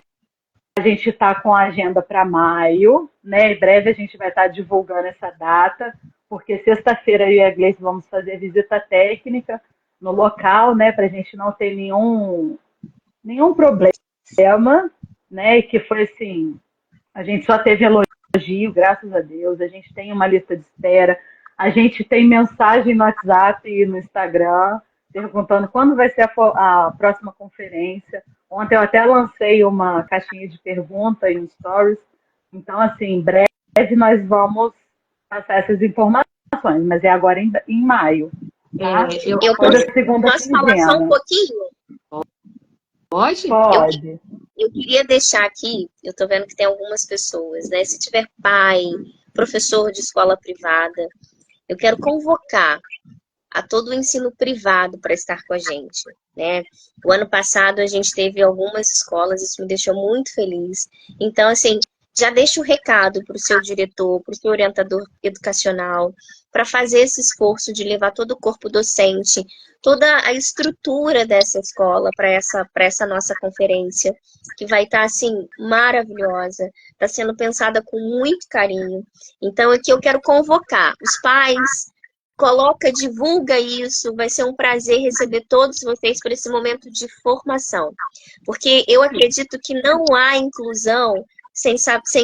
A gente está com a agenda para maio, né? Em breve a gente vai estar divulgando essa data, porque sexta-feira eu e a Gleice vamos fazer visita técnica no local, né? Para a gente não ter nenhum problema, né? E que foi assim, a gente só teve elogio, graças a Deus. A gente tem uma lista de espera, a gente tem mensagem no WhatsApp e no Instagram perguntando quando vai ser a próxima conferência. Ontem eu até lancei uma caixinha de pergunta em stories. Então, assim, em breve nós vamos passar essas informações, mas é agora em maio. Tá? Eu posso falar só um pouquinho? Pode? Pode. Eu queria deixar aqui, eu estou vendo que tem algumas pessoas, né? Se tiver pai, professor de escola privada, eu quero convocar a todo o ensino privado para estar com a gente, né? O ano passado a gente teve algumas escolas, isso me deixou muito feliz. Então, assim, já deixa o recado para o seu diretor, para o seu orientador educacional, para fazer esse esforço de levar todo o corpo docente, toda a estrutura dessa escola para essa nossa conferência, que vai estar, assim, maravilhosa, está sendo pensada com muito carinho. Então, aqui eu quero convocar os pais. Coloca, divulga isso, vai ser um prazer receber todos vocês por esse momento de formação. Porque eu acredito que não há inclusão sem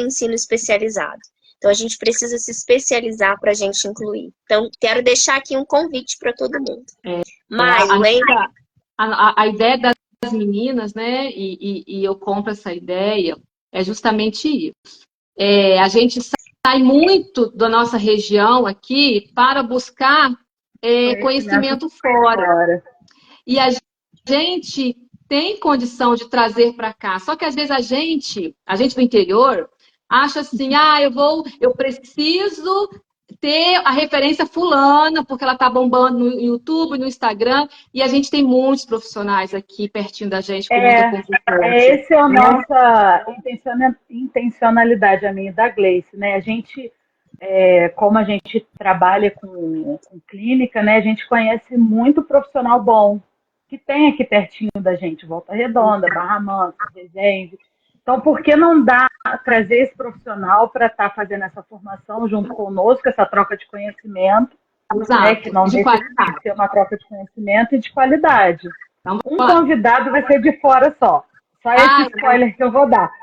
ensino especializado. Então, a gente precisa se especializar para a gente incluir. Então, quero deixar aqui um convite para todo mundo. Maio, hein? A ideia das meninas, né, e eu compro essa ideia, é justamente isso. A gente sai muito da nossa região aqui para buscar conhecimento fora. E a gente tem condição de trazer para cá. Só que às vezes a gente do interior acha assim, eu preciso ter a referência fulana, porque ela está bombando no YouTube, no Instagram, e a gente tem muitos profissionais aqui pertinho da gente com muita competência. Essa é a nossa intencionalidade, a minha e da Gleice, né? A gente, como a gente trabalha com clínica, né? A gente conhece muito profissional bom, que tem aqui pertinho da gente, Volta Redonda, Barra Mansa, Resende. Então, por que não trazer esse profissional para estar fazendo essa formação junto conosco, essa troca de conhecimento, né, que não deixa de ser uma troca de conhecimento e de qualidade. Um convidado vai ser de fora só. Só esse spoiler que eu vou dar.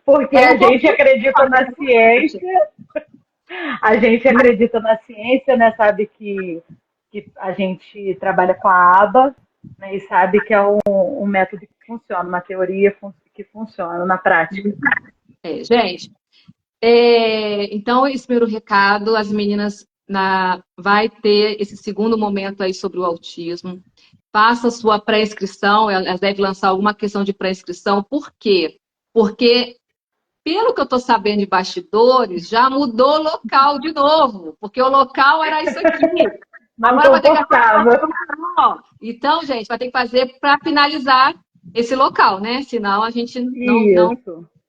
Porque a gente acredita na ciência. A gente acredita na ciência, né? Sabe que a gente trabalha com a aba, né, e sabe que é um método que funciona, uma teoria que funciona na prática. Gente, então esse primeiro recado, as meninas vai ter esse segundo momento aí sobre o autismo. Faça sua pré-inscrição, elas devem lançar alguma questão de pré-inscrição. Por quê? Porque, pelo que eu estou sabendo de bastidores, já mudou o local de novo, porque o local era isso aqui. Agora vai ter que fazer. Então, gente, vai ter que fazer para finalizar esse local, né? Senão a gente não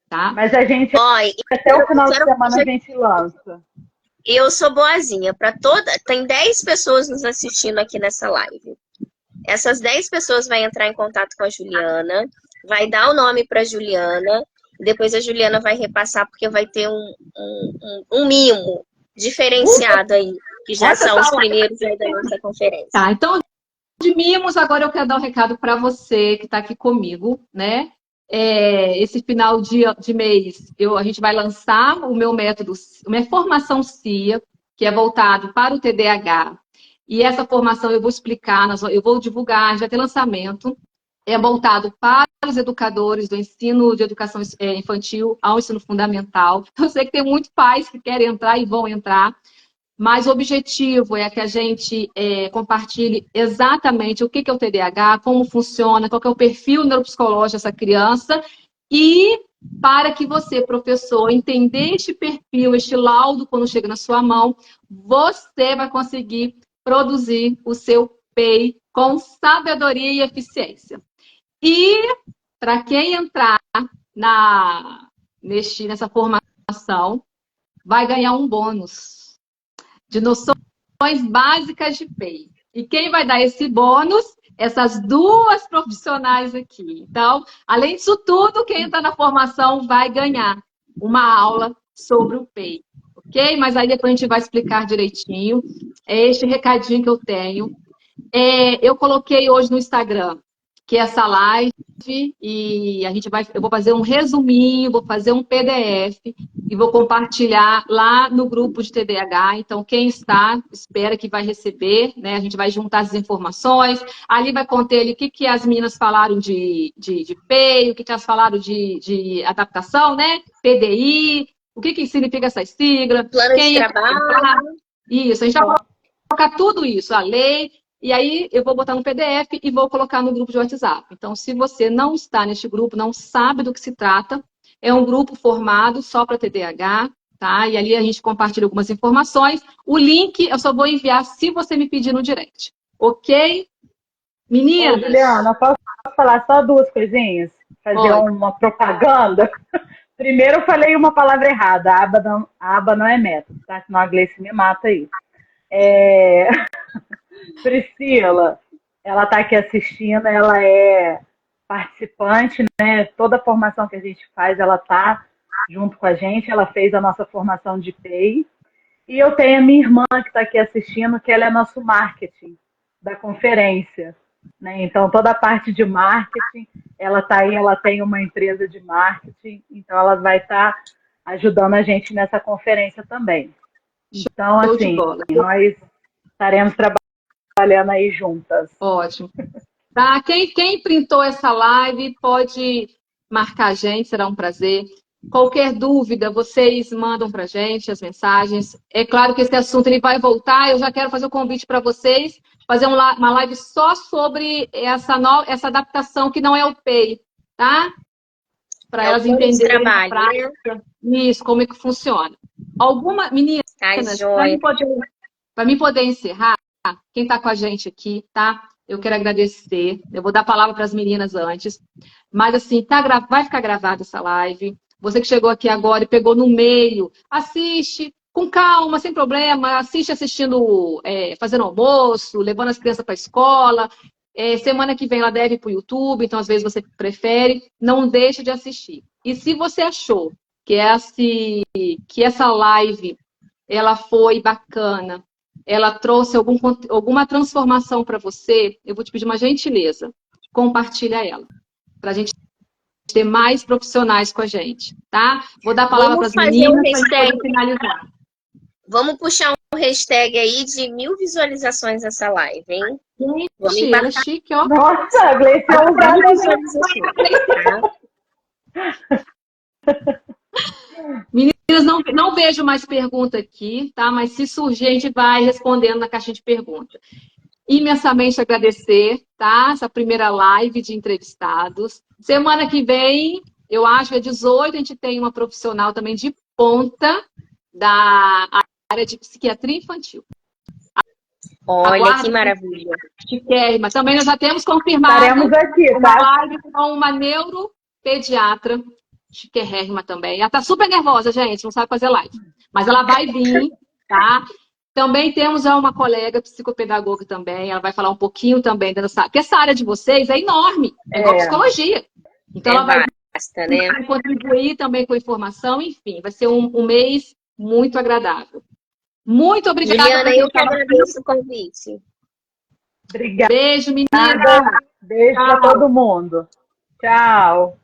tá? Mas a gente, até o final de semana, a gente lança. Eu sou boazinha. Tem 10 pessoas nos assistindo aqui nessa live. Essas 10 pessoas vão entrar em contato com a Juliana, vai dar o nome para a Juliana, depois a Juliana vai repassar, porque vai ter um mimo diferenciado aí, que já são os primeiros aí da nossa conferência. Tá, então, de mimos, agora eu quero dar um recado para você que está aqui comigo, né? Esse final de mês, a gente vai lançar o meu método, minha formação CIA, que é voltado para o TDAH. E essa formação eu vou explicar, eu vou divulgar, a gente vai ter lançamento. É voltado para os educadores do ensino de educação infantil ao ensino fundamental. Eu sei que tem muitos pais que querem entrar e vão entrar. Mas o objetivo é que a gente compartilhe exatamente o que é o TDAH, como funciona, qual que é o perfil neuropsicológico dessa criança e para que você, professor, entender este perfil, este laudo, quando chega na sua mão, você vai conseguir produzir o seu PEI com sabedoria e eficiência. E para quem entrar nessa formação, vai ganhar um bônus de noções básicas de PEI. E quem vai dar esse bônus? Essas duas profissionais aqui. Então, além disso tudo, quem entra na formação vai ganhar uma aula sobre o PEI. Ok? Mas aí depois a gente vai explicar direitinho. É este recadinho que eu tenho. Eu coloquei hoje no Instagram que essa live e eu vou fazer um resuminho, vou fazer um PDF e vou compartilhar lá no grupo de TDAH. Então, quem está, espera que vai receber, né? A gente vai juntar as informações. Ali vai conter ali o que as meninas falaram de PEI, o que elas falaram de adaptação, né? PDI, o que significa essa sigla. Plano de trabalho. Isso, a gente vai colocar tudo isso, a lei. E aí eu vou botar no PDF e vou colocar no grupo de WhatsApp. Então, se você não está neste grupo, não sabe do que se trata, é um grupo formado só para TDAH, tá? E ali a gente compartilha algumas informações. O link eu só vou enviar se você me pedir no direct. Ok? Meninas? Ô, Juliana, posso falar só duas coisinhas? Fazer uma propaganda? Primeiro eu falei uma palavra errada. Aba não é método, tá? Senão a Gleice me mata aí. Priscila, ela está aqui assistindo, ela é participante, né? Toda a formação que a gente faz, ela está junto com a gente, ela fez a nossa formação de PEI. E eu tenho a minha irmã que está aqui assistindo, que ela é nosso marketing da conferência, né? Então, toda a parte de marketing, ela está aí, ela tem uma empresa de marketing, então ela vai estar ajudando a gente nessa conferência também. Então, assim, nós estaremos trabalhando aí juntas. Ótimo. Tá? Quem printou essa live pode marcar a gente, será um prazer. Qualquer dúvida, vocês mandam para a gente as mensagens. É claro que esse assunto ele vai voltar, eu já quero fazer o convite para vocês, fazer uma live só sobre essa adaptação que não é o PEI, tá? Para elas entenderem na prática, isso, como é que funciona. Meninas, para mim poder encerrar, quem está com a gente aqui, tá? Eu quero agradecer. Eu vou dar a palavra para as meninas antes. Mas, assim, vai ficar gravada essa live. Você que chegou aqui agora e pegou no meio, assiste com calma, sem problema. Assistindo, fazendo almoço, levando as crianças para a escola. Semana que vem ela deve ir para o YouTube, então, às vezes, você prefere. Não deixe de assistir. E se você achou que essa live ela foi bacana, ela trouxe alguma transformação para você, eu vou te pedir uma gentileza. Compartilha ela. Para a gente ter mais profissionais com a gente, tá? Vou dar a palavra para as meninas para finalizar. Vamos puxar um hashtag aí de 1000 visualizações nessa live, hein? Gente, ela é chique, ó. Nossa, a Gleice é Meninas, não vejo mais pergunta aqui, tá? Mas se surgir, a gente vai respondendo na caixinha de perguntas. Imensamente agradecer, tá? Essa primeira live de entrevistados. Semana que vem, eu acho que é 18, a gente tem uma profissional também de ponta da área de psiquiatria infantil. Olha que maravilha. Chiquérrima. Também nós já temos confirmado estaremos aqui, tá? uma live com uma neuropediatra chiquérrima também. Ela tá super nervosa, gente, não sabe fazer live. Mas ela vai vir, tá? Também temos já uma colega psicopedagoga também, ela vai falar um pouquinho também dessa... Porque essa área de vocês é enorme, é igual psicologia. Então ela vai contribuir também com informação, enfim, vai ser um mês muito agradável. Muito obrigada. Juliana, eu que agradeço o convite. Obrigada. Beijo, menina. Beijo para todo mundo. Tchau.